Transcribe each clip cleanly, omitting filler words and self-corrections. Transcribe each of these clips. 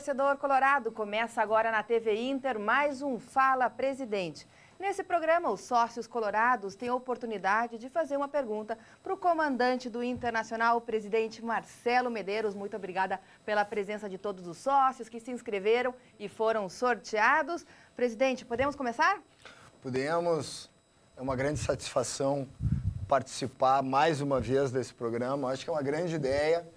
torcedor colorado, começa agora na TV Inter mais um Fala Presidente. Nesse programa, os sócios colorados têm a oportunidade de fazer uma pergunta para o comandante do Internacional, o presidente Marcelo Medeiros. Muito obrigada pela presença de todos os sócios que se inscreveram e foram sorteados. Presidente, podemos começar? Podemos. É uma grande satisfação participar mais uma vez desse programa. Acho que é uma grande ideia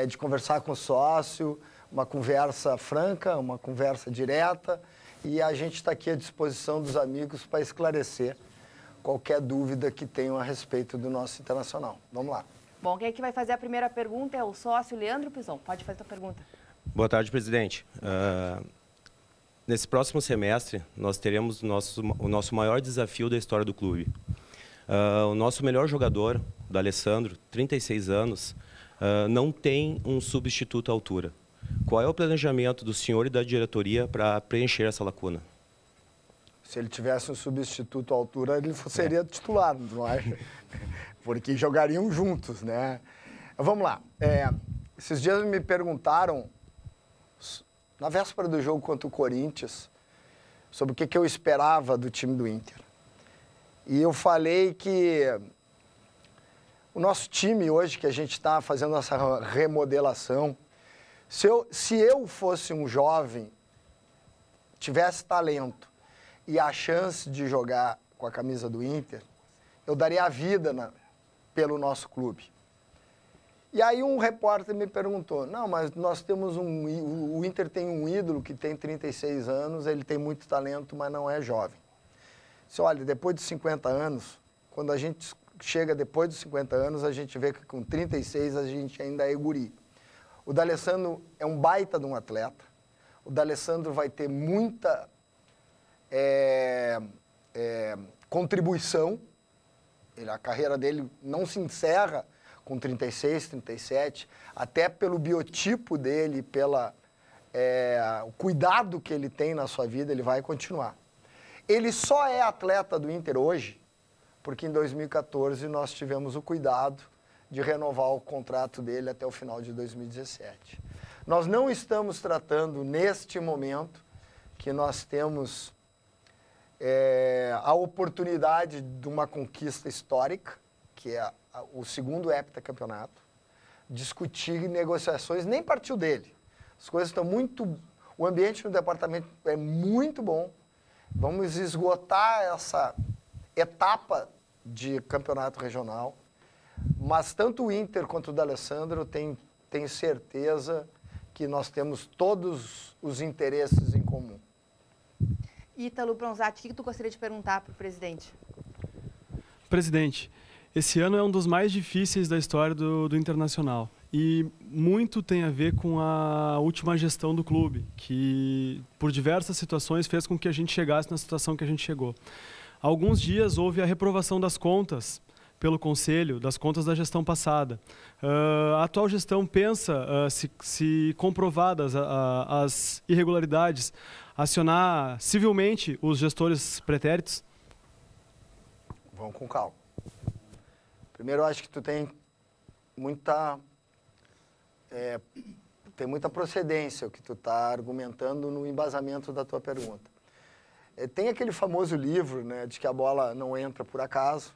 de conversar com o sócio, uma conversa franca, uma conversa direta, e a gente está aqui à disposição dos amigos para esclarecer qualquer dúvida que tenham a respeito do nosso Internacional. Vamos lá. Bom, quem é que vai fazer a primeira pergunta é o sócio Leandro Pison. Pode fazer a pergunta. Boa tarde, presidente. Nesse próximo semestre, nós teremos o nosso maior desafio da história do clube. O nosso melhor jogador, o D'Alessandro, 36 anos, não tem um substituto à altura. Qual é o planejamento do senhor e da diretoria para preencher essa lacuna? Se ele tivesse um substituto à altura, ele seria titular, não é? Porque jogariam juntos, né? Vamos lá. Esses dias me perguntaram, na véspera do jogo contra o Corinthians, sobre o que eu esperava do time do Inter. E eu falei que o nosso time hoje, que a gente está fazendo essa remodelação, se eu fosse um jovem, tivesse talento e a chance de jogar com a camisa do Inter, eu daria a vida pelo nosso clube. E aí um repórter me perguntou, não, mas nós temos o Inter tem um ídolo que tem 36 anos, ele tem muito talento, mas não é jovem. Se olha, depois de 50 anos, quando a gente chega depois dos 50 anos, a gente vê que com 36 a gente ainda é guri. O D'Alessandro é um baita de um atleta. O D'Alessandro vai ter muita contribuição. A carreira dele não se encerra com 36, 37, até pelo biotipo dele, o cuidado que ele tem na sua vida, ele vai continuar. Ele só é atleta do Inter hoje porque em 2014 nós tivemos o cuidado de renovar o contrato dele até o final de 2017. Nós não estamos tratando neste momento que nós temos a oportunidade de uma conquista histórica, que é o segundo heptacampeonato, discutir negociações, nem partiu dele. As coisas estão muito... O ambiente no departamento é muito bom. Vamos esgotar essa etapa de campeonato regional, mas tanto o Inter quanto o D'Alessandro tenho certeza que nós temos todos os interesses em comum. Ítalo Bronzatti, o que tu gostaria de perguntar para o presidente? Presidente, esse ano é um dos mais difíceis da história do Internacional e muito tem a ver com a última gestão do clube, que por diversas situações fez com que a gente chegasse na situação que a gente chegou. Há alguns dias houve a reprovação das contas pelo Conselho, das contas da gestão passada. A atual gestão pensa, se comprovadas as irregularidades, acionar civilmente os gestores pretéritos? Vamos com calma. Primeiro, eu acho que tu tem muita procedência o que tu está argumentando no embasamento da tua pergunta. Tem aquele famoso livro, né, de que a bola não entra por acaso.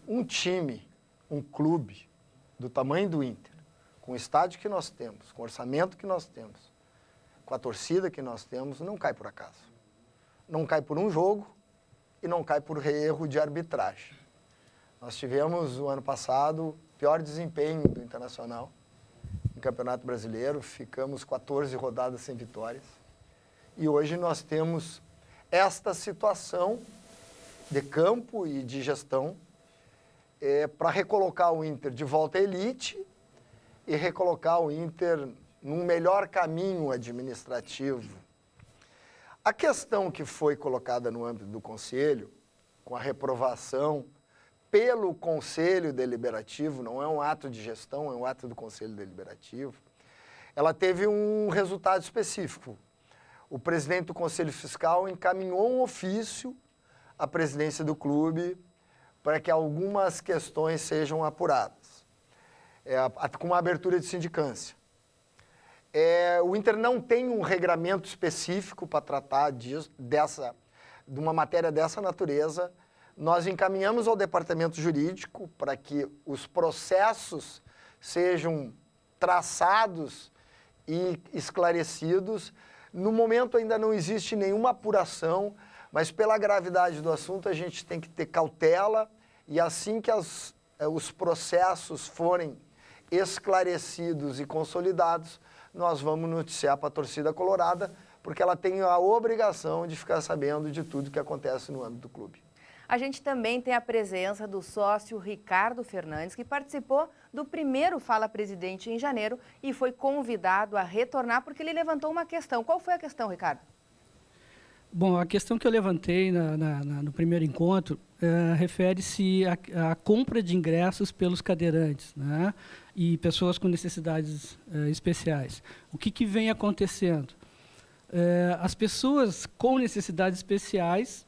Um time, um clube do tamanho do Inter, com o estádio que nós temos, com o orçamento que nós temos, com a torcida que nós temos, não cai por acaso. Não cai por um jogo e não cai por erro de arbitragem. Nós tivemos, o ano passado, o pior desempenho do Internacional em Campeonato Brasileiro, ficamos 14 rodadas sem vitórias. E hoje nós temos esta situação de campo e de gestão para recolocar o Inter de volta à elite e recolocar o Inter num melhor caminho administrativo. A questão que foi colocada no âmbito do Conselho, com a reprovação pelo Conselho Deliberativo, não é um ato de gestão, é um ato do Conselho Deliberativo, ela teve um resultado específico. O presidente do Conselho Fiscal encaminhou um ofício à presidência do clube para que algumas questões sejam apuradas, com uma abertura de sindicância. O Inter não tem um regramento específico para tratar de uma matéria dessa natureza. Nós encaminhamos ao departamento jurídico para que os processos sejam traçados e esclarecidos. No momento ainda não existe nenhuma apuração, mas pela gravidade do assunto a gente tem que ter cautela e assim que os processos forem esclarecidos e consolidados, nós vamos noticiar para a torcida colorada, porque ela tem a obrigação de ficar sabendo de tudo que acontece no âmbito do clube. A gente também tem a presença do sócio Ricardo Fernandes, que participou do primeiro Fala Presidente em janeiro e foi convidado a retornar porque ele levantou uma questão. Qual foi a questão, Ricardo? Bom, a questão que eu levantei no primeiro encontro refere-se à compra de ingressos pelos cadeirantes, né, e pessoas com necessidades especiais. O que vem acontecendo? As pessoas com necessidades especiais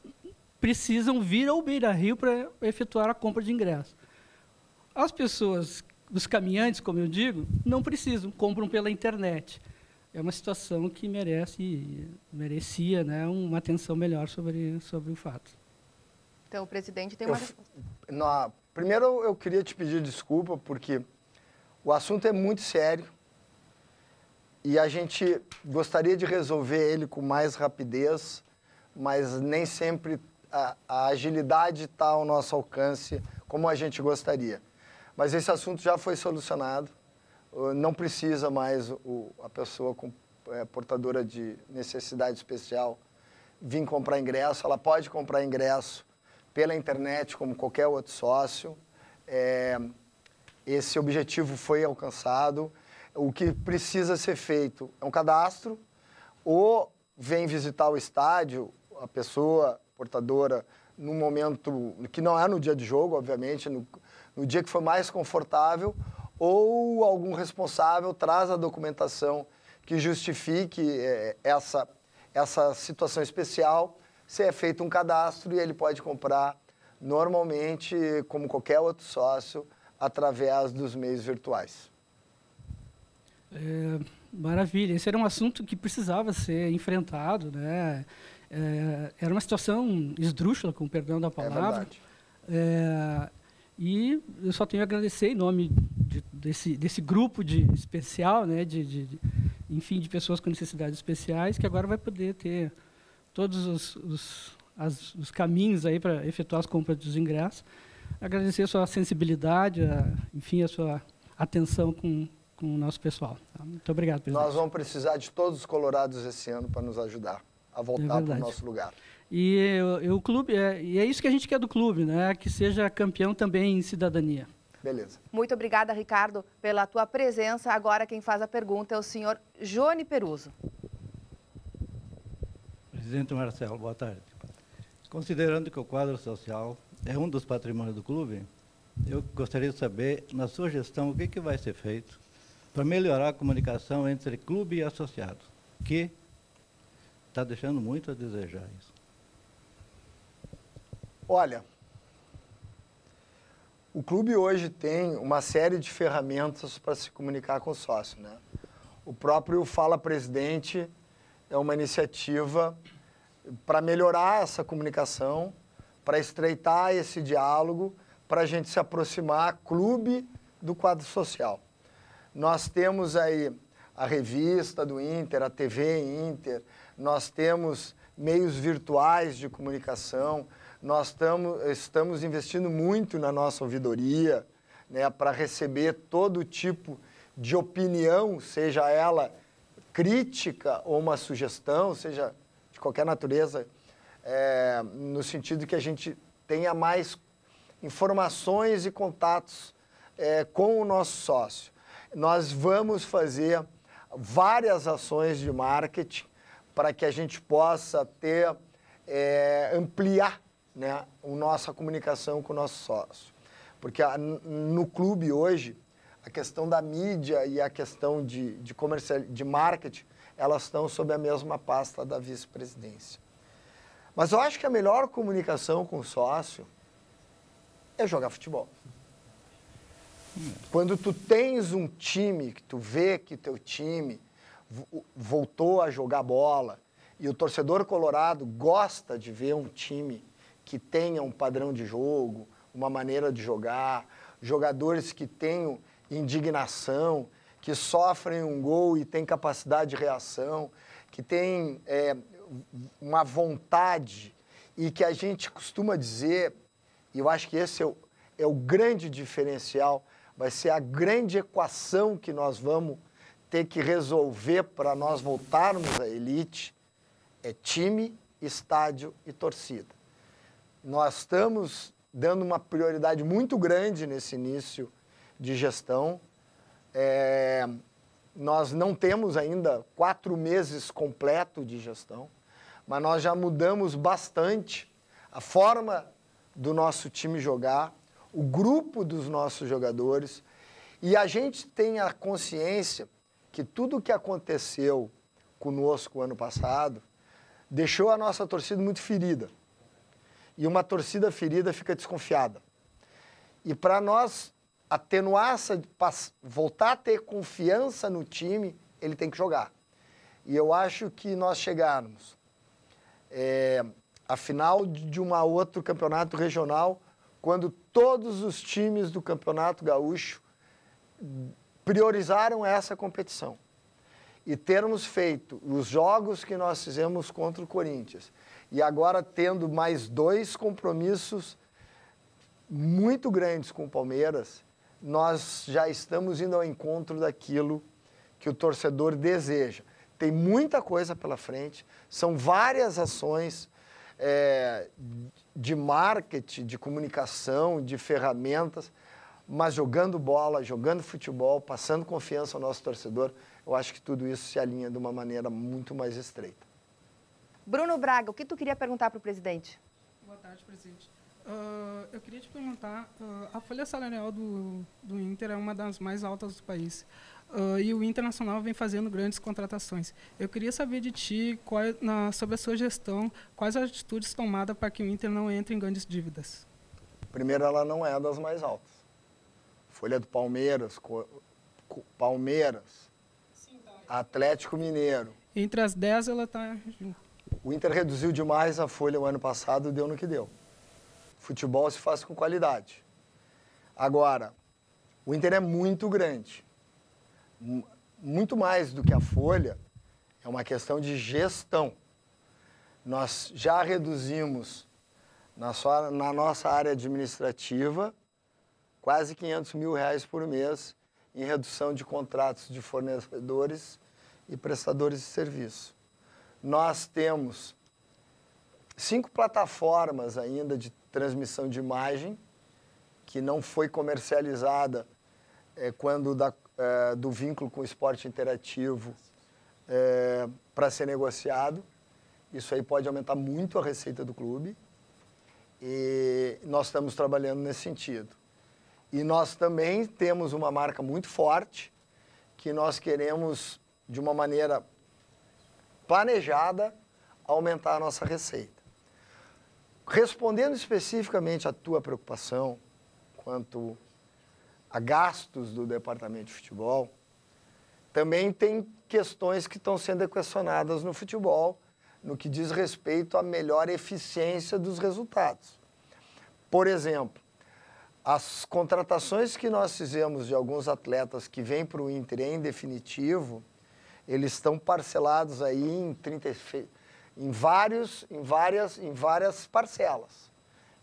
precisam vir ao Beira-Rio para efetuar a compra de ingressos. As pessoas, os caminhantes, como eu digo, não precisam, compram pela internet. É uma situação que merecia, né, uma atenção melhor sobre o fato. Então, o presidente tem uma... Primeiro, eu queria te pedir desculpa, porque o assunto é muito sério e a gente gostaria de resolver ele com mais rapidez, mas nem sempre a agilidade está ao nosso alcance como a gente gostaria. Mas esse assunto já foi solucionado. Não precisa mais a pessoa portadora de necessidade especial vir comprar ingresso. Ela pode comprar ingresso pela internet, como qualquer outro sócio. Esse objetivo foi alcançado. O que precisa ser feito é um cadastro, ou vem visitar o estádio, a pessoa portadora, no momento que não é no dia de jogo, obviamente, no dia que for mais confortável, ou algum responsável traz a documentação que justifique essa situação especial. Se é feito um cadastro e ele pode comprar normalmente, como qualquer outro sócio, através dos meios virtuais. Maravilha. Esse era um assunto que precisava ser enfrentado, né? Era uma situação esdrúxula, com perdão da palavra. É verdade. E eu só tenho a agradecer em nome desse grupo especial, né, enfim, de pessoas com necessidades especiais, que agora vai poder ter todos os caminhos aí para efetuar as compras dos ingressos. Agradecer a sua sensibilidade, enfim, a sua atenção com o nosso pessoal. Tá? Muito obrigado, presidente. Nós vamos precisar de todos os colorados esse ano para nos ajudar a voltar para o nosso lugar. E o clube, e é isso que a gente quer do clube, né? Que seja campeão também em cidadania. Beleza. Muito obrigada, Ricardo, pela tua presença. Agora quem faz a pergunta é o senhor Johnny Peruso. Presidente Marcelo, boa tarde. Considerando que o quadro social é um dos patrimônios do clube, eu gostaria de saber, na sua gestão, o que vai ser feito para melhorar a comunicação entre clube e associado, que está deixando muito a desejar isso. Olha, o clube hoje tem uma série de ferramentas para se comunicar com o sócio, né? O próprio Fala Presidente é uma iniciativa para melhorar essa comunicação, para estreitar esse diálogo, para a gente se aproximar clube do quadro social. Nós temos aí a revista do Inter, a TV Inter, nós temos meios virtuais de comunicação, nós estamos investindo muito na nossa ouvidoria, né, para receber todo tipo de opinião, seja ela crítica ou uma sugestão, seja de qualquer natureza, no sentido que a gente tenha mais informações e contatos com o nosso sócio. Nós vamos fazer várias ações de marketing para que a gente possa ampliar, né, a nossa comunicação com o nosso sócio. Porque no clube hoje, a questão da mídia e a questão de marketing, elas estão sob a mesma pasta da vice-presidência. Mas eu acho que a melhor comunicação com o sócio é jogar futebol. Quando tu tens um time, que tu vê que teu time voltou a jogar bola e o torcedor colorado gosta de ver um time que tenha um padrão de jogo, uma maneira de jogar, jogadores que tenham indignação, que sofrem um gol e têm capacidade de reação, que têm uma vontade e que a gente costuma dizer, e eu acho que esse é o grande diferencial, vai ser a grande equação que nós vamos ter que resolver para nós voltarmos à elite, é time, estádio e torcida. Nós estamos dando uma prioridade muito grande nesse início de gestão. Nós não temos ainda 4 meses completo de gestão, mas nós já mudamos bastante a forma do nosso time jogar, o grupo dos nossos jogadores, e a gente tem a consciência que tudo o que aconteceu conosco ano passado deixou a nossa torcida muito ferida. E uma torcida ferida fica desconfiada. E para nós atenuar voltar a ter confiança no time, ele tem que jogar. E eu acho que nós chegarmos à final de um outro campeonato regional, quando todos os times do Campeonato Gaúcho priorizaram essa competição. E termos feito os jogos que nós fizemos contra o Corinthians, e agora tendo mais 2 compromissos muito grandes com o Palmeiras, nós já estamos indo ao encontro daquilo que o torcedor deseja. Tem muita coisa pela frente, são várias ações de marketing, de comunicação, de ferramentas, mas jogando bola, jogando futebol, passando confiança ao nosso torcedor, eu acho que tudo isso se alinha de uma maneira muito mais estreita. Bruno Braga, o que tu queria perguntar para o presidente? Boa tarde, presidente. Eu queria te perguntar, a folha salarial do Inter é uma das mais altas do país, e o Internacional vem fazendo grandes contratações. Eu queria saber de ti, sobre a sua gestão, quais as atitudes tomadas para que o Inter não entre em grandes dívidas? Primeiro, ela não é das mais altas. Folha do Palmeiras, Atlético Mineiro. Entre as 10, ela está... O Inter reduziu demais a folha o ano passado, deu no que deu. Futebol se faz com qualidade. Agora, o Inter é muito grande. Muito mais do que a folha, é uma questão de gestão. Nós já reduzimos, na nossa área administrativa, quase R$500 mil por mês em redução de contratos de fornecedores e prestadores de serviço. Nós temos 5 plataformas ainda de transmissão de imagem, que não foi comercializada quando do vínculo com o esporte interativo para ser negociado. Isso aí pode aumentar muito a receita do clube e nós estamos trabalhando nesse sentido. E nós também temos uma marca muito forte que nós queremos, de uma maneira planejada, aumentar a nossa receita. Respondendo especificamente à tua preocupação quanto a gastos do departamento de futebol, também tem questões que estão sendo equacionadas no futebol, no que diz respeito à melhor eficiência dos resultados. Por exemplo, as contratações que nós fizemos de alguns atletas que vêm para o Inter em definitivo, eles estão parcelados aí em várias parcelas.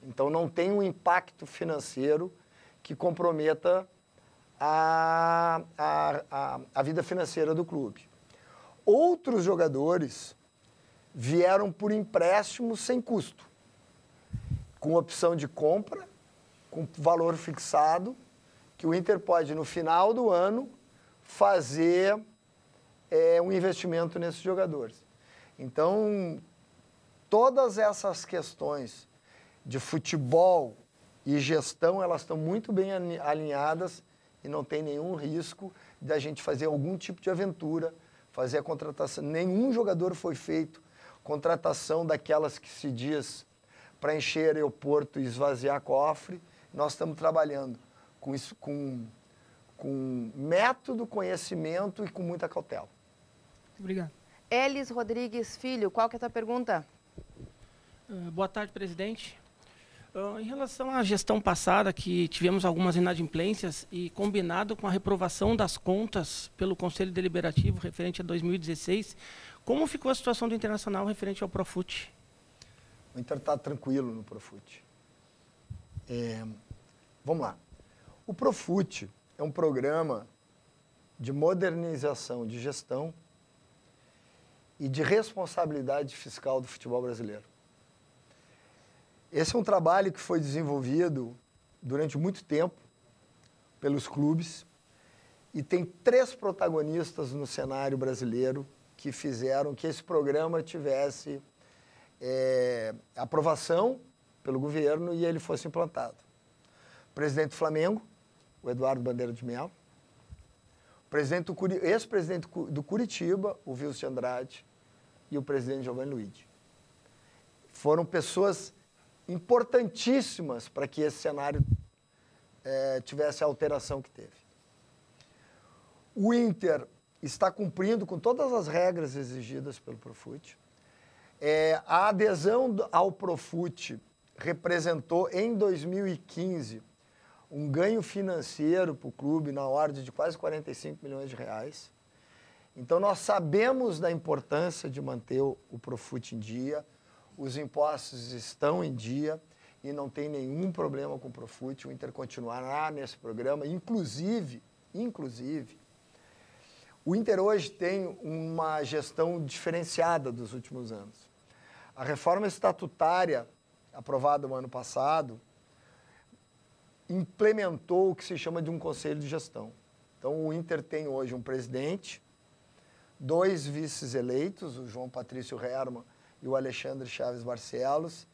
Então, não tem um impacto financeiro que comprometa a vida financeira do clube. Outros jogadores vieram por empréstimo sem custo, com opção de compra, com valor fixado, que o Inter pode, no final do ano, fazer um investimento nesses jogadores. Então, todas essas questões de futebol e gestão, elas estão muito bem alinhadas e não tem nenhum risco de a gente fazer algum tipo de aventura, fazer a contratação. Nenhum jogador foi feito contratação daquelas que se diz para encher aeroporto e esvaziar cofre. Nós estamos trabalhando com isso, com método, conhecimento e com muita cautela. Obrigado. Elis Rodrigues Filho, qual que é a tua pergunta? Boa tarde, presidente. Em relação à gestão passada, que tivemos algumas inadimplências e combinado com a reprovação das contas pelo Conselho Deliberativo referente a 2016, como ficou a situação do Internacional referente ao Profut? O Inter está tranquilo no Profut. Vamos lá. O Profut é um programa de modernização de gestão e de responsabilidade fiscal do futebol brasileiro. Esse é um trabalho que foi desenvolvido durante muito tempo pelos clubes e tem 3 protagonistas no cenário brasileiro que fizeram que esse programa tivesse aprovação pelo governo e ele fosse implantado. O presidente do Flamengo, o Eduardo Bandeira de Mello, ex-presidente do Curitiba, o Wilson de Andrade, e o presidente Giovanni Luigi. Foram pessoas importantíssimas para que esse cenário tivesse a alteração que teve. O Inter está cumprindo com todas as regras exigidas pelo Profut. A adesão ao Profut representou, em 2015, um ganho financeiro para o clube na ordem de quase 45 milhões de reais. Então, nós sabemos da importância de manter o Profut em dia. Os impostos estão em dia e não tem nenhum problema com o Profut. O Inter continuará nesse programa. Inclusive, o Inter hoje tem uma gestão diferenciada dos últimos anos. A reforma estatutária, aprovada no ano passado, implementou o que se chama de um conselho de gestão. Então, o Inter tem hoje um presidente, 2 vices eleitos, o João Patrício Herman e o Alexandre Chaves Barcelos,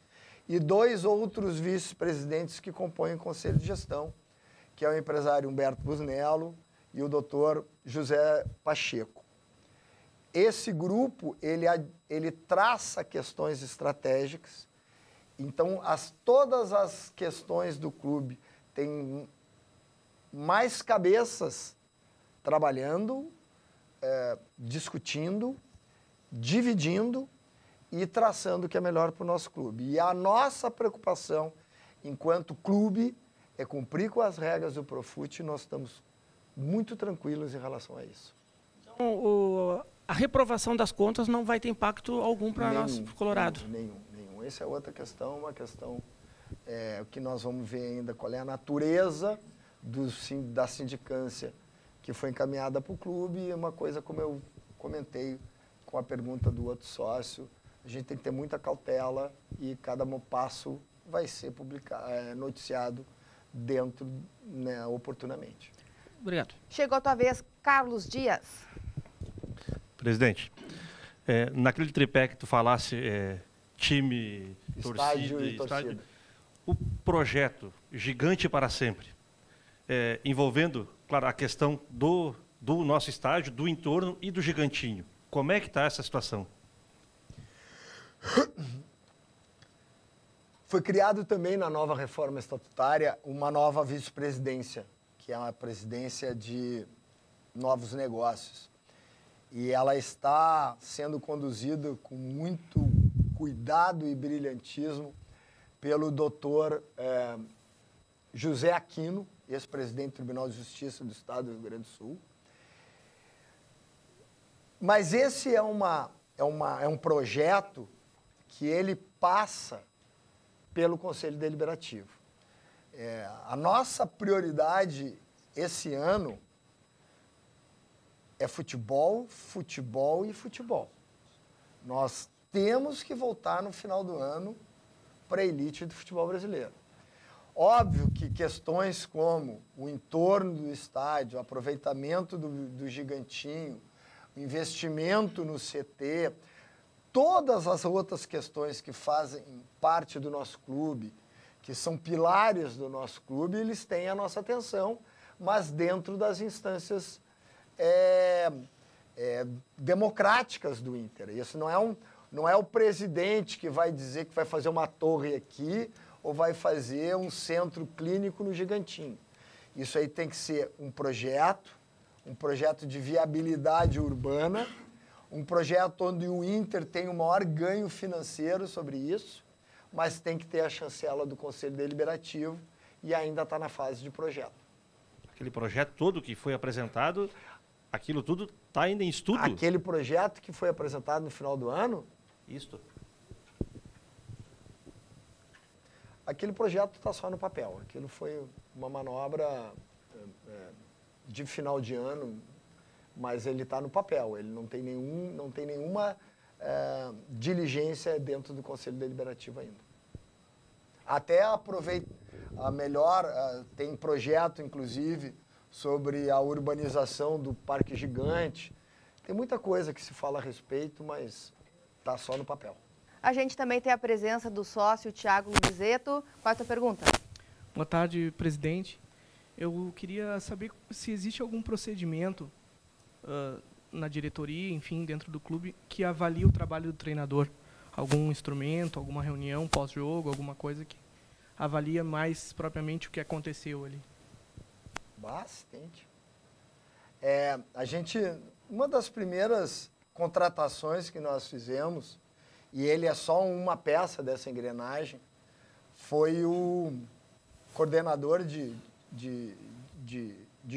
e 2 outros vice-presidentes que compõem o Conselho de Gestão, que é o empresário Humberto Busnello e o doutor José Pacheco. Esse grupo, ele traça questões estratégicas, então todas as questões do clube têm mais cabeças trabalhando, discutindo, dividindo e traçando o que é melhor para o nosso clube. E a nossa preocupação, enquanto clube, é cumprir com as regras do Profut e nós estamos muito tranquilos em relação a isso. Então, a reprovação das contas não vai ter impacto algum para nós, Colorado? Nenhum. Essa é outra questão, uma questão que nós vamos ver ainda qual é a natureza da sindicância que foi encaminhada para o clube, e uma coisa, como eu comentei com a pergunta do outro sócio, a gente tem que ter muita cautela e cada passo vai ser noticiado dentro, oportunamente. Obrigado. Chegou a tua vez, Carlos Dias. Presidente, naquele tripé que tu falasse, time, Estádio torcida, e torcida. O projeto Gigante para Sempre, envolvendo, claro, a questão do nosso estádio, do entorno e do Gigantinho. Como é que está essa situação? Foi criado também na nova reforma estatutária uma nova vice-presidência, que é a presidência de novos negócios. E ela está sendo conduzida com muito cuidado e brilhantismo pelo doutor José Aquino, ex-presidente do Tribunal de Justiça do Estado do Rio Grande do Sul. Mas esse é um projeto que ele passa pelo Conselho Deliberativo. A nossa prioridade esse ano é futebol, futebol e futebol. Nós temos que voltar no final do ano para a elite do futebol brasileiro. Óbvio que questões como o entorno do estádio, o aproveitamento do Gigantinho, o investimento no CT, todas as outras questões que fazem parte do nosso clube, que são pilares do nosso clube, eles têm a nossa atenção, mas dentro das instâncias democráticas do Inter. Isso não é o presidente que vai dizer que vai fazer uma torre aqui ou vai fazer um centro clínico no Gigantinho. Isso aí tem que ser um projeto de viabilidade urbana, Um projeto onde o Inter tem o maior ganho financeiro sobre isso, mas tem que ter a chancela do Conselho Deliberativo e ainda está na fase de projeto. Aquele projeto todo que foi apresentado, aquilo tudo está ainda em estudo? Aquele projeto que foi apresentado no final do ano? Isto. Aquele projeto está só no papel. Aquilo foi uma manobra de final de ano, mas ele está no papel. Ele não tem nenhuma diligência dentro do Conselho Deliberativo ainda. Até tem projeto, inclusive, sobre a urbanização do Parque Gigante. Tem muita coisa que se fala a respeito, mas está só no papel. A gente também tem a presença do sócio Thiago Luizeto. Qual é a tua pergunta? Boa tarde, presidente. Eu queria saber se existe algum procedimento na diretoria, enfim, dentro do clube, que avalie o trabalho do treinador. Algum instrumento, alguma reunião pós-jogo, alguma coisa que avalia mais propriamente o que aconteceu ali. Bastante. Uma das primeiras contratações que nós fizemos, e ele é só uma peça dessa engrenagem, foi o coordenador de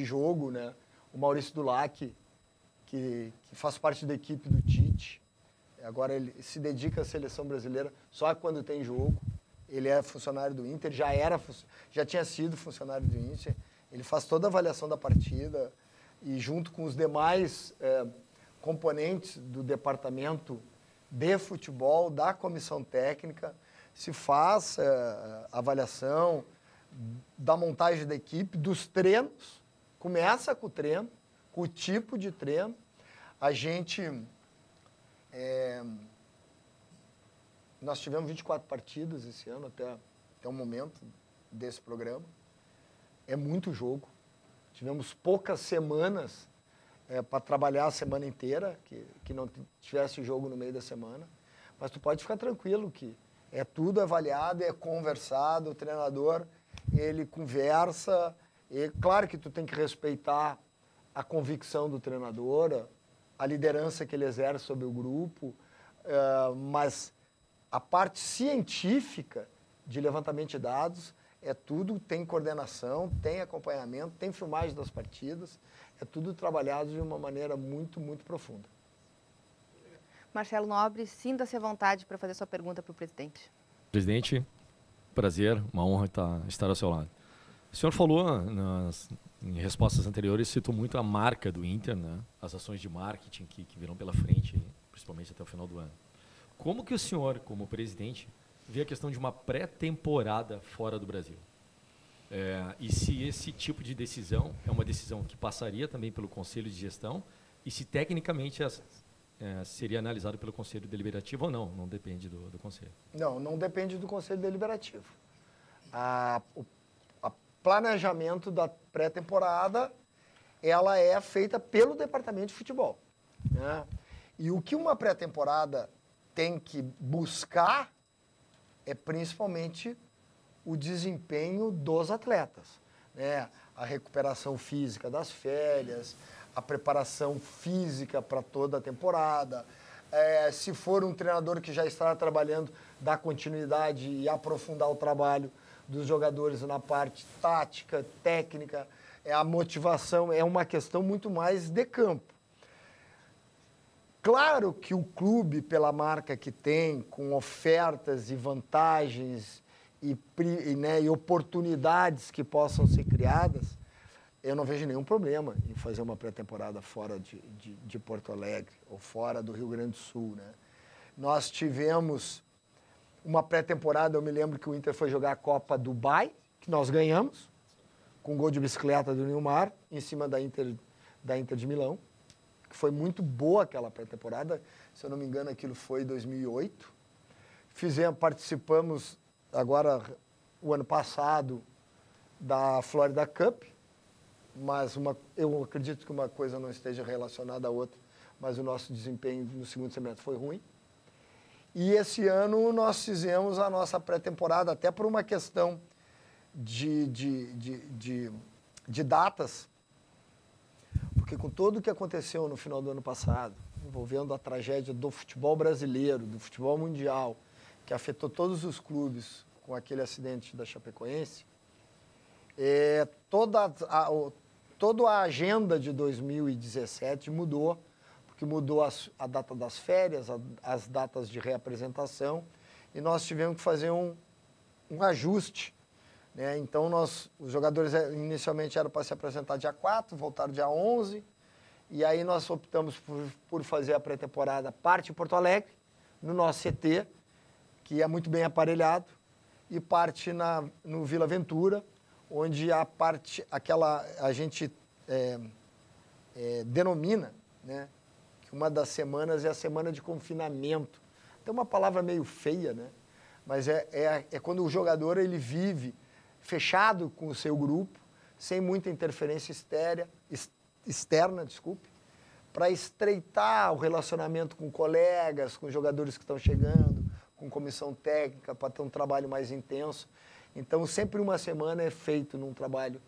jogo, né? O Maurício Dulac, que faz parte da equipe do Tite. Agora ele se dedica à seleção brasileira só quando tem jogo. Ele é funcionário do Inter, já tinha sido funcionário do Inter. Ele faz toda a avaliação da partida e junto com os demais componentes do departamento de futebol, da comissão técnica, se faz avaliação da montagem da equipe, dos treinos, começa com o treino, com o tipo de treino. Nós tivemos 24 partidas esse ano, até o momento desse programa. É muito jogo. Tivemos poucas semanas para trabalhar a semana inteira, que não tivesse jogo no meio da semana. Mas tu pode ficar tranquilo que é tudo avaliado, é conversado, o treinador, ele conversa. E claro que tu tem que respeitar a convicção do treinador, a liderança que ele exerce sobre o grupo, mas a parte científica de levantamento de dados tudo, tem coordenação, tem acompanhamento, tem filmagem das partidas, é tudo trabalhado de uma maneira muito, muito profunda. Marcelo Nobre, sinta-se à vontade para fazer sua pergunta para o presidente. Presidente, prazer, uma honra estar ao seu lado. O senhor falou em respostas anteriores, citou muito a marca do Inter, né? As ações de marketing que virão pela frente, principalmente até o final do ano. Como que o senhor, como presidente, vê a questão de uma pré-temporada fora do Brasil? E se esse tipo de decisão é uma decisão que passaria também pelo Conselho de Gestão e se tecnicamente seria analisado pelo Conselho Deliberativo ou não? Não depende do Conselho. Não depende do Conselho Deliberativo. O planejamento da pré-temporada ela é feita pelo Departamento de Futebol, né? E o que uma pré-temporada tem que buscar é principalmente o desempenho dos atletas, né? A recuperação física das férias, a preparação física para toda a temporada. Se for um treinador que já está trabalhando, dar continuidade e aprofundar o trabalho dos jogadores na parte tática, técnica, a motivação é uma questão muito mais de campo. Claro que o clube, pela marca que tem, com ofertas e vantagens e oportunidades que possam ser criadas, eu não vejo nenhum problema em fazer uma pré-temporada fora de Porto Alegre ou fora do Rio Grande do Sul, né? Nós tivemos uma pré-temporada, eu me lembro que o Inter foi jogar a Copa Dubai, que nós ganhamos, com um gol de bicicleta do Nilmar, em cima da Inter de Milão, que foi muito boa aquela pré-temporada, se eu não me engano aquilo foi 2008. Participamos agora, o ano passado, da Florida Cup, mas eu acredito que uma coisa não esteja relacionada à outra, mas o nosso desempenho no segundo semestre foi ruim. E esse ano nós fizemos a nossa pré-temporada, até por uma questão de datas, porque com tudo o que aconteceu no final do ano passado, envolvendo a tragédia do futebol brasileiro, do futebol mundial, que afetou todos os clubes com aquele acidente da Chapecoense, toda a agenda de 2017 mudou, porque mudou a data das férias, as datas de reapresentação, e nós tivemos que fazer um ajuste, né? Então, os jogadores inicialmente eram para se apresentar dia 4, voltaram dia 11, e aí nós optamos por fazer a pré-temporada parte em Porto Alegre, no nosso CT, que é muito bem aparelhado, e parte no Vila Ventura, onde a gente denomina, né, que uma das semanas é a semana de confinamento. Tem uma palavra meio feia, né? Mas é quando o jogador ele vive fechado com o seu grupo, sem muita interferência externa, para estreitar o relacionamento com colegas, com jogadores que estão chegando, com comissão técnica, para ter um trabalho mais intenso. Então, sempre uma semana é feito num trabalho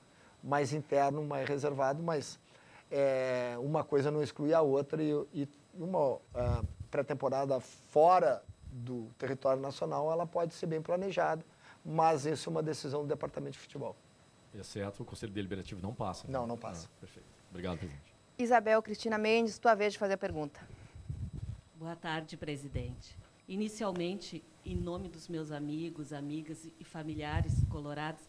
mais interno, mais reservado, mas uma coisa não exclui a outra, e uma pré-temporada fora do território nacional, ela pode ser bem planejada, mas isso é uma decisão do Departamento de Futebol. Exceto o Conselho Deliberativo não passa. Né? Não passa. Perfeito. Obrigado, presidente. Isabel Cristina Mendes, tua vez de fazer a pergunta. Boa tarde, presidente. Inicialmente, em nome dos meus amigos, amigas e familiares colorados,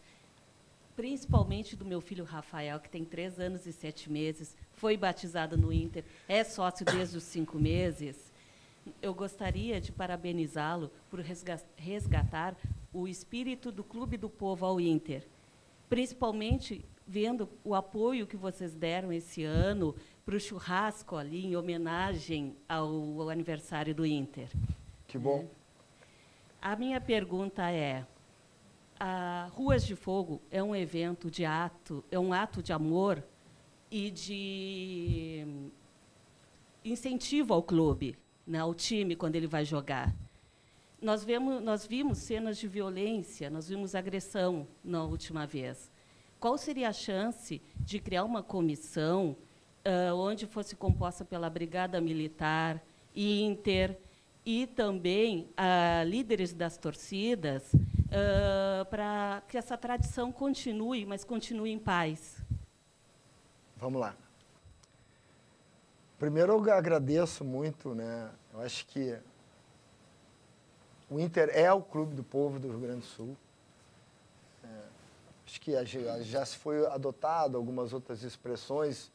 principalmente do meu filho Rafael, que tem 3 anos e 7 meses, foi batizado no Inter, é sócio desde os 5 meses, eu gostaria de parabenizá-lo por resgatar o espírito do Clube do Povo ao Inter, principalmente vendo o apoio que vocês deram esse ano para o churrasco ali, em homenagem ao aniversário do Inter. Que bom. A minha pergunta é, a Ruas de Fogo é um evento é um ato de amor e de incentivo ao clube, né, ao time, quando ele vai jogar. Nós vimos cenas de violência, nós vimos agressão na última vez. Qual seria a chance de criar uma comissão onde fosse composta pela Brigada Militar, Inter e também líderes das torcidas, para que essa tradição continue, mas continue em paz? Vamos lá. Primeiro, eu agradeço muito, né? Eu acho que o Inter é o clube do povo do Rio Grande do Sul. Acho que já se foi adotado algumas outras expressões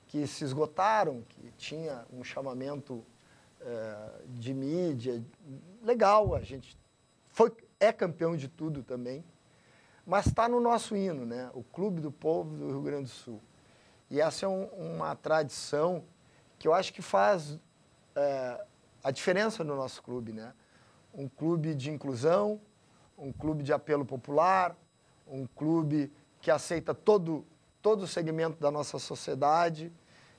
que se esgotaram, que tinha um chamamento de mídia legal, a gente é campeão de tudo também, mas está no nosso hino, né? O Clube do Povo do Rio Grande do Sul. E essa é uma tradição que eu acho que faz a diferença no nosso clube, né? Um clube de inclusão, um clube de apelo popular, um clube que aceita todo o segmento da nossa sociedade.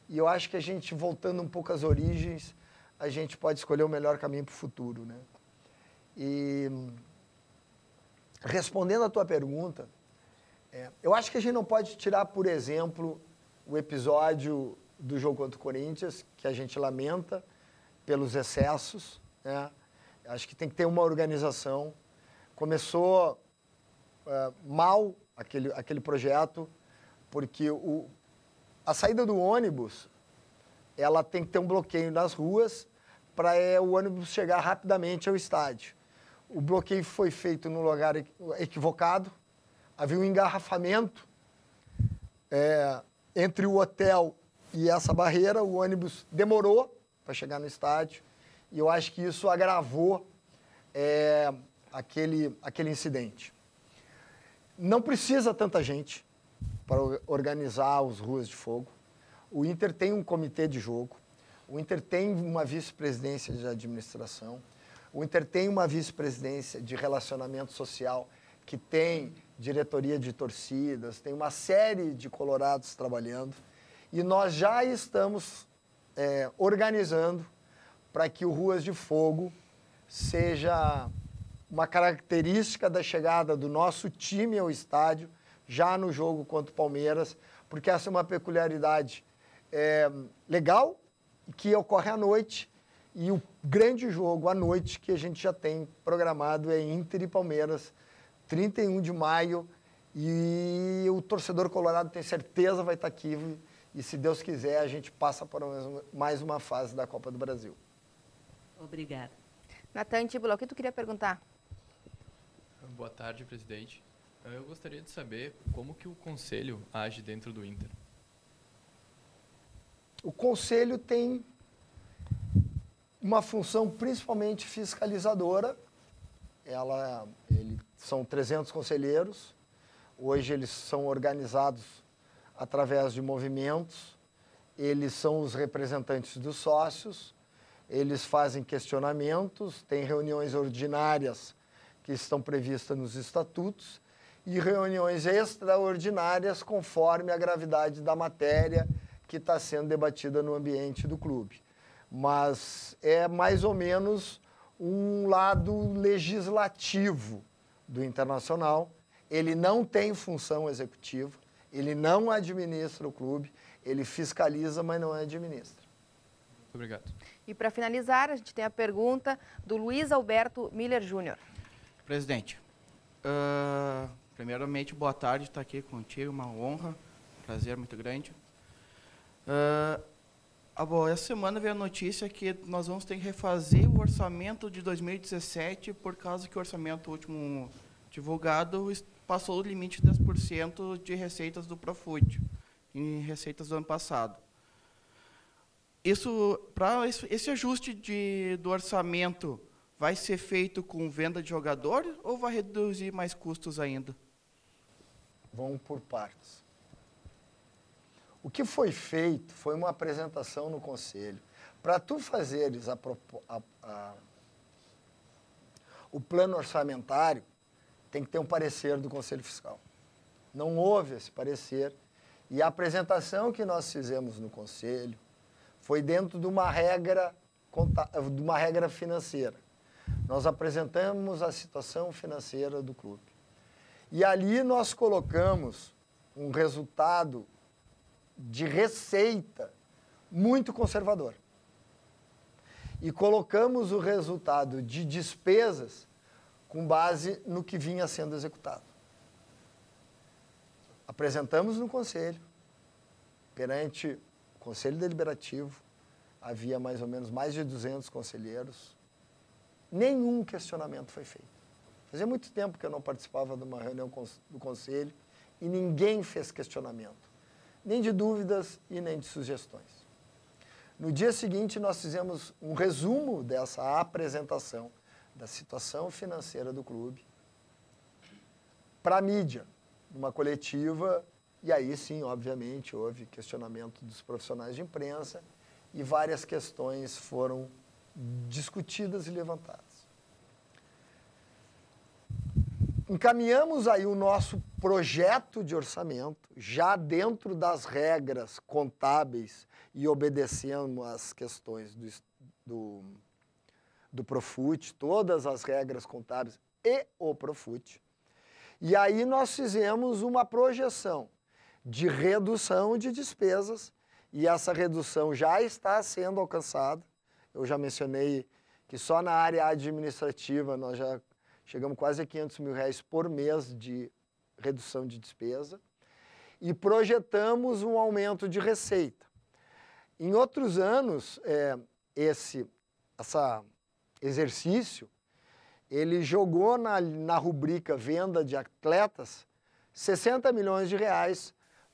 E eu acho que a gente, voltando um pouco às origens, a gente pode escolher o melhor caminho para o futuro, né? E, respondendo à tua pergunta, eu acho que a gente não pode tirar, por exemplo, o episódio do jogo contra o Corinthians, que a gente lamenta pelos excessos, né? Acho que tem que ter uma organização. Começou mal aquele projeto, porque a saída do ônibus, ela tem que ter um bloqueio nas ruas para o ônibus chegar rapidamente ao estádio. O bloqueio foi feito no lugar equivocado, havia um engarrafamento entre o hotel e essa barreira, o ônibus demorou para chegar no estádio, e eu acho que isso agravou aquele incidente. Não precisa tanta gente para organizar os Ruas de Fogo. O Inter tem um comitê de jogo, o Inter tem uma vice-presidência de administração, o Inter tem uma vice-presidência de relacionamento social, que tem diretoria de torcidas, tem uma série de colorados trabalhando, e nós já estamos organizando para que o Ruas de Fogo seja uma característica da chegada do nosso time ao estádio, já no jogo contra o Palmeiras, porque essa é uma peculiaridade legal que ocorre à noite, e o grande jogo à noite que a gente já tem programado é Inter e Palmeiras, 31 de maio, e o torcedor colorado tem certeza vai estar aqui, e se Deus quiser a gente passa por mais uma fase da Copa do Brasil. Obrigada. Natan Tibulo, o que tu queria perguntar? Boa tarde, presidente. Eu gostaria de saber como que o Conselho age dentro do Inter. O Conselho tem uma função principalmente fiscalizadora. São 300 conselheiros. Hoje eles são organizados através de movimentos. Eles são os representantes dos sócios. Eles fazem questionamentos, tem reuniões ordinárias que estão previstas nos estatutos e reuniões extraordinárias conforme a gravidade da matéria que está sendo debatida no ambiente do clube. Mas é mais ou menos um lado legislativo do Internacional. Ele não tem função executiva, ele não administra o clube, ele fiscaliza, mas não administra. Obrigado. E para finalizar, a gente tem a pergunta do Luiz Alberto Miller Júnior. Presidente, primeiramente, boa tarde, estar aqui contigo, uma honra, prazer muito grande. Essa semana veio a notícia que nós vamos ter que refazer o orçamento de 2017 por causa que o orçamento último divulgado passou o limite de 10% de receitas do Profut, em receitas do ano passado. Para esse ajuste do orçamento, vai ser feito com venda de jogador ou vai reduzir mais custos ainda? Vamos por partes. O que foi feito foi uma apresentação no Conselho. Para tu fazeres o plano orçamentário, tem que ter um parecer do Conselho Fiscal. Não houve esse parecer e a apresentação que nós fizemos no Conselho foi dentro de uma regra financeira. Nós apresentamos a situação financeira do clube. E ali nós colocamos um resultado de receita muito conservador. E colocamos o resultado de despesas com base no que vinha sendo executado. Apresentamos no Conselho, perante o Conselho Deliberativo, havia mais ou menos mais de 200 conselheiros, nenhum questionamento foi feito. Fazia muito tempo que eu não participava de uma reunião do Conselho e ninguém fez questionamento, nem de dúvidas e nem de sugestões. No dia seguinte, nós fizemos um resumo dessa apresentação da situação financeira do clube para a mídia, numa coletiva, e aí sim, obviamente, houve questionamento dos profissionais de imprensa e várias questões foram discutidas e levantadas. Encaminhamos aí o nosso projeto de orçamento, já dentro das regras contábeis e obedecendo às questões do Profut, todas as regras contábeis e o Profut. E aí nós fizemos uma projeção de redução de despesas e essa redução já está sendo alcançada. Eu já mencionei que só na área administrativa nós já chegamos quase a R$500 mil por mês de redução de despesa e projetamos um aumento de receita. Em outros anos, esse exercício, ele jogou na rubrica venda de atletas R$60 milhões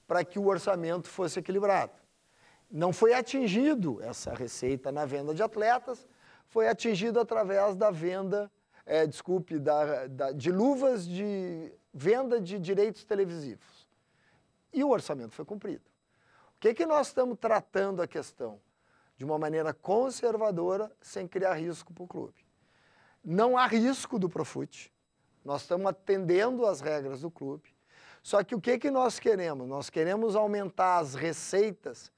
para que o orçamento fosse equilibrado. Não foi atingido essa receita na venda de atletas, foi atingido através da venda, de luvas de venda de direitos televisivos. E o orçamento foi cumprido. O que nós estamos tratando a questão? De uma maneira conservadora, sem criar risco para o clube. Não há risco do Profut, nós estamos atendendo às regras do clube. Só que o que nós queremos? Nós queremos aumentar as receitas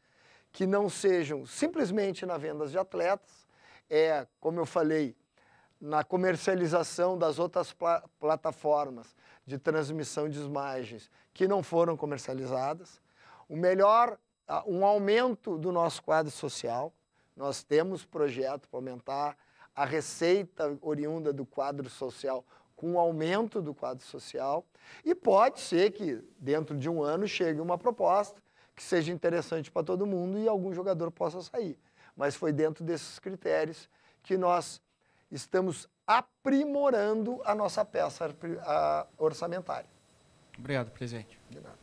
que não sejam simplesmente na venda de atletas, como eu falei, na comercialização das outras plataformas de transmissão de imagens que não foram comercializadas, um aumento do nosso quadro social, Nós temos projeto para aumentar a receita oriunda do quadro social com o aumento do quadro social, e pode ser que dentro de um ano chegue uma proposta que seja interessante para todo mundo e algum jogador possa sair. Mas foi dentro desses critérios que nós estamos aprimorando a nossa peça orçamentária. Obrigado, presidente. De nada.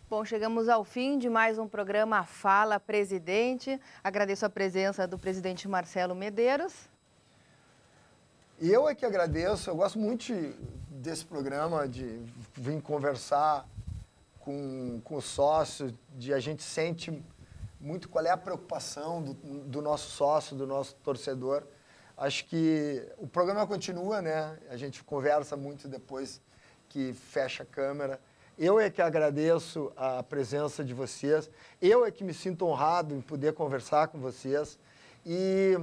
Bom, chegamos ao fim de mais um programa Fala Presidente. Agradeço a presença do presidente Marcelo Medeiros. E eu é que agradeço, eu gosto muito desse programa, de vir conversar com os sócios, de a gente sente muito qual é a preocupação do nosso sócio, do nosso torcedor. Acho que o programa continua, né? A gente conversa muito depois que fecha a câmera. Eu é que agradeço a presença de vocês. Eu é que me sinto honrado em poder conversar com vocês. E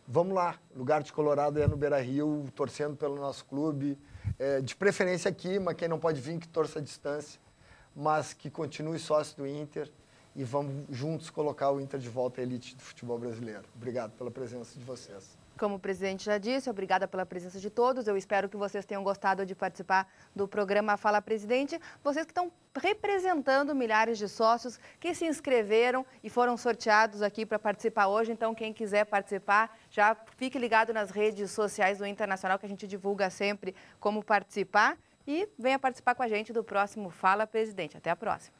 vamos lá, lugar de Colorado é no Beira-Rio, torcendo pelo nosso clube. De preferência aqui, mas quem não pode vir que torça à distância. Mas que continue sócio do Inter. E vamos juntos colocar o Inter de volta à elite do futebol brasileiro. Obrigado pela presença de vocês. Como o presidente já disse, obrigada pela presença de todos. Eu espero que vocês tenham gostado de participar do programa Fala Presidente. Vocês que estão representando milhares de sócios que se inscreveram e foram sorteados aqui para participar hoje. Então, quem quiser participar, já fique ligado nas redes sociais do Internacional, que a gente divulga sempre como participar. E venha participar com a gente do próximo Fala Presidente. Até a próxima.